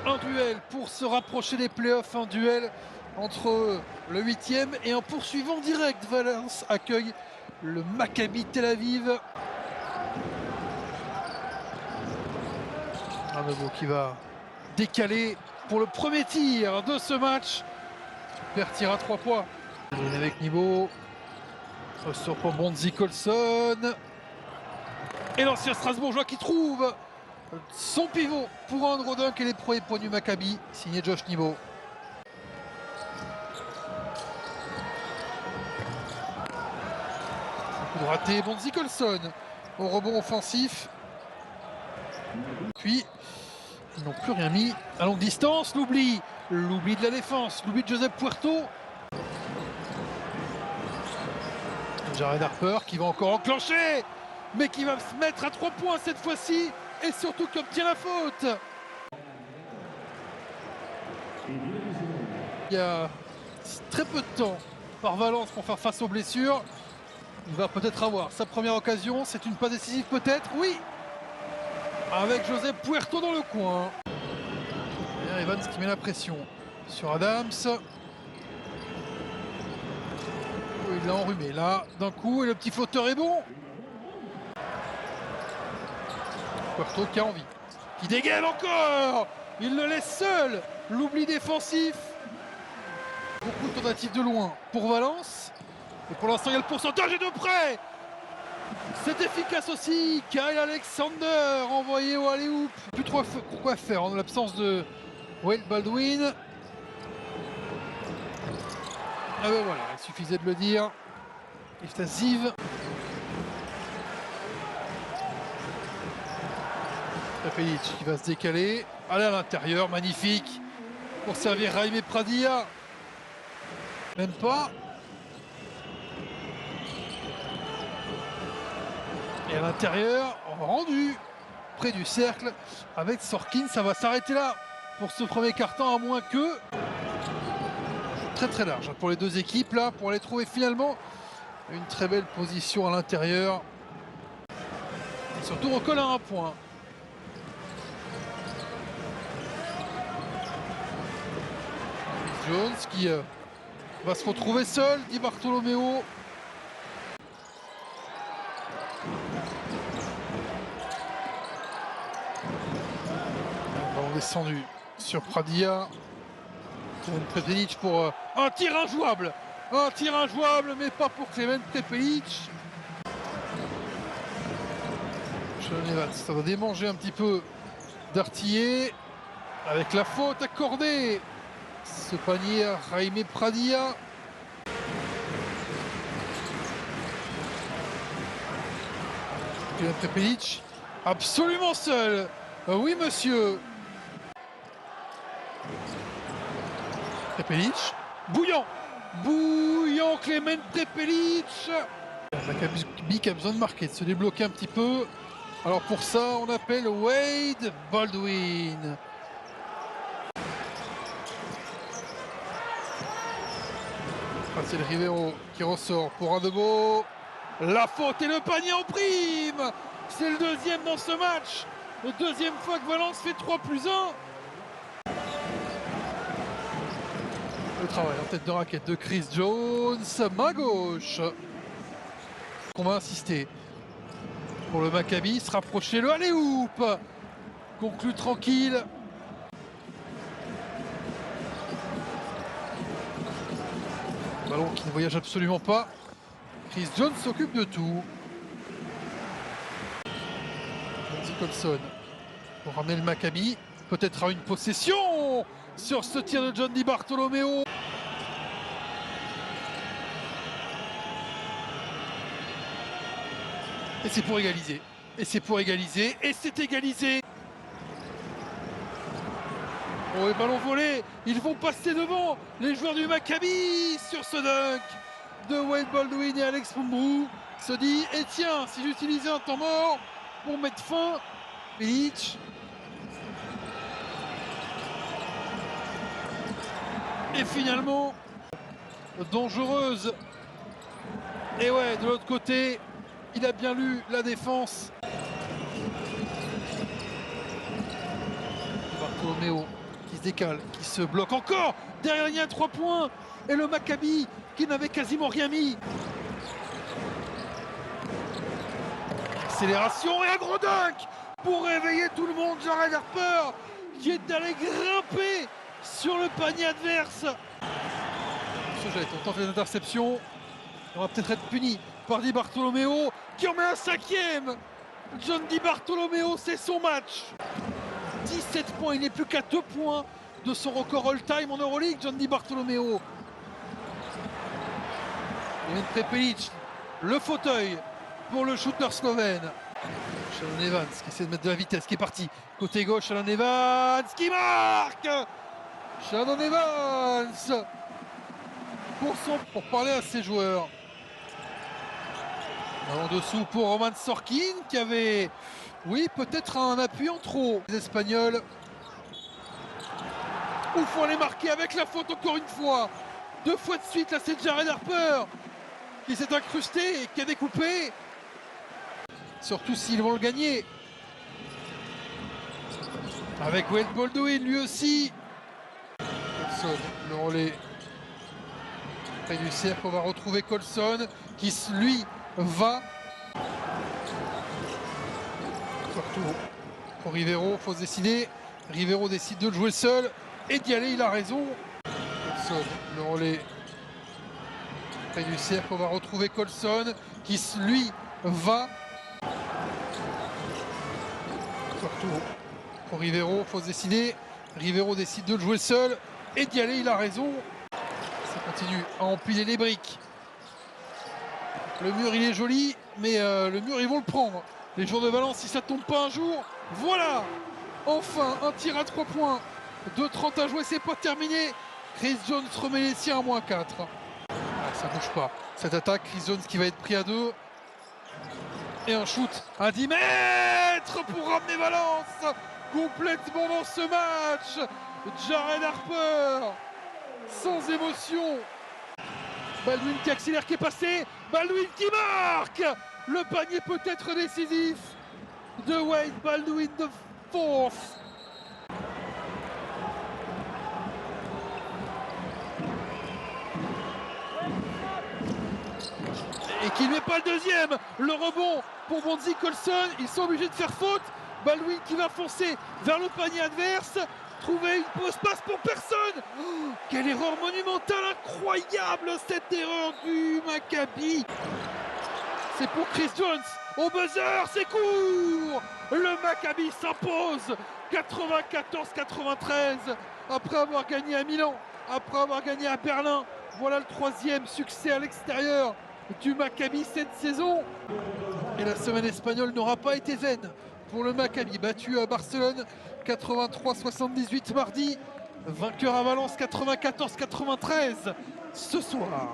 Un duel pour se rapprocher des playoffs, un duel entre le 8e et un poursuivant direct. Valence accueille le Maccabi Tel Aviv. Arnaud qui va décaler pour le premier tir de ce match. Super tir à 3 points. Avec Nibo. Sur pour Bonzi Colson. Et l'ancien Strasbourgeois qui trouve son pivot pour un gros dunk et les premiers points du Maccabi, signé Josh Nibo. Coup de raté, Bonzi Colson au rebond offensif. Puis, ils n'ont plus rien mis à longue distance. L'oubli de la défense, l'oubli de Joseph Puerto. Jared Harper qui va encore enclencher, mais qui va se mettre à 3 points cette fois-ci, et surtout qui obtient la faute. Il y a très peu de temps par Valence pour faire face aux blessures. Il va peut-être avoir sa première occasion, c'est une passe décisive peut-être, oui, avec Joseph Puerto dans le coin. Et Evans qui met la pression sur Adams. Il l'a enrhumé là d'un coup et le petit flotteur est bon. Puerto qui a envie, qui dégaine encore. Il le laisse seul. L'oubli défensif. Beaucoup de tentatives de loin pour Valence. Et pour l'instant il y a le pourcentage est de près. C'est efficace aussi. Kyle Alexander envoyé au alley-oop. Plus trop quoi faire en l'absence de Wade Baldwin. Ah ben voilà, il suffisait de le dire. Yefta Ziv. Tapelic qui va se décaler. Aller à l'intérieur, magnifique. Pour servir Raimé Pradia. Même pas. Et à l'intérieur, rendu près du cercle avec Sorkin. Ça va s'arrêter là pour ce premier quart-temps, à moins que... Très très large pour les deux équipes là, pour aller trouver finalement une très belle position à l'intérieur. Et surtout recolle à un point. Jones qui va se retrouver seul, dit Bartolomeo. Ballon descendu sur Pradia. Prepelic pour un tir injouable. Un tir injouable, mais pas pour Clement Prepelic. Ça va démanger un petit peu d'artiller. Avec la faute accordée. Ce panier à Raimé Pradia. Clement Prepelic absolument seul. Oui monsieur. Prepelic, bouillant Clement Prepelic. Maccabi qui a besoin de marquer, de se débloquer un petit peu. Alors pour ça, on appelle Wade Baldwin. C'est le Rivero qui ressort pour un de beau. La faute et le panier en prime. C'est le deuxième dans ce match. La deuxième fois que Valence fait 3+1. Le travail en tête de raquette de Chris Jones, main gauche. On va insister pour le Maccabi, se rapprocher le alley-oop. Conclu tranquille. Ballon qui ne voyage absolument pas. Chris Jones s'occupe de tout. Bonzi Colson pour ramener le Maccabi. Peut-être à une possession sur ce tir de John Di Bartolomeo. Et c'est pour égaliser. Et c'est pour égaliser. Et c'est égalisé. Oh, et ballon volé. Ils vont passer devant les joueurs du Maccabi sur ce dunk de Wade Baldwin et Alex Pombrou. Se dit, et tiens, si j'utilisais un temps mort pour mettre fin, Prepelic. Et finalement, dangereuse. Et ouais, de l'autre côté, il a bien lu la défense. Bartolomeo décale, qui se bloque encore derrière la ligne à 3 points. Et le Maccabi qui n'avait quasiment rien mis. Accélération et un gros dunk pour réveiller tout le monde. Jared Harper qui est allé grimper sur le panier adverse. On tente l'interception. On va peut-être être puni par Di Bartolomeo qui en met un 5e. John Di Bartolomeo, c'est son match. 17 points, il n'est plus qu'à 2 points de son record all-time en Euroleague, John Di Bartolomeo. Ivan Prepelic, le fauteuil pour le shooter slovène. Shannon Evans qui essaie de mettre de la vitesse, qui est parti. Côté gauche, Shannon Evans qui marque. Shannon Evans pour parler à ses joueurs. En dessous pour Roman Sorkin qui avait, oui, peut-être un appui en trop. Les Espagnols. Il faut aller marquer avec la faute encore une fois. 2 fois de suite, là c'est Jared Harper qui s'est incrusté et qui a découpé. Surtout s'ils vont le gagner. Avec Wade Baldwin lui aussi. Colson, le relais. Près du cercle, on va retrouver Colson qui lui va. Surtout pour Rivero, il faut se décider. Rivero décide de le jouer seul et d'y aller, il a raison. Colson, le relais. Près du cercle, on va retrouver Colson qui lui va. Surtout pour Rivero, il faut se décider. Rivero décide de le jouer seul et d'y aller, il a raison. Ça continue à empiler les briques. Le mur il est joli, mais le mur ils vont le prendre. Les joueurs de Valence, si ça tombe pas un jour, voilà. Enfin un tir à 3 points. 2:30 à jouer, c'est pas terminé. Chris Jones remet les siens à -4. Ça bouge pas. Cette attaque, Chris Jones qui va être pris à 2. Et un shoot à 10 mètres pour ramener Valence complètement dans ce match. Jared Harper, sans émotion. Baldwin qui accélère, qui est passé. Baldwin qui marque. Le panier peut être décisif de Wade Baldwin de force. Et qui ne met pas le deuxième. Le rebond pour Bonzi Colson. Ils sont obligés de faire faute. Baldwin qui va foncer vers le panier adverse. Trouver une pause passe pour personne. Oh, quelle erreur monumentale, incroyable cette erreur du Maccabi. C'est pour Chris Jones. Au buzzer, c'est court. Le Maccabi s'impose 94-93 après avoir gagné à Milan, après avoir gagné à Berlin. Voilà le 3e succès à l'extérieur du Maccabi cette saison. Et la semaine espagnole n'aura pas été zen pour le Maccabi, battu à Barcelone 83-78 mardi, vainqueur à Valence 94-93 ce soir.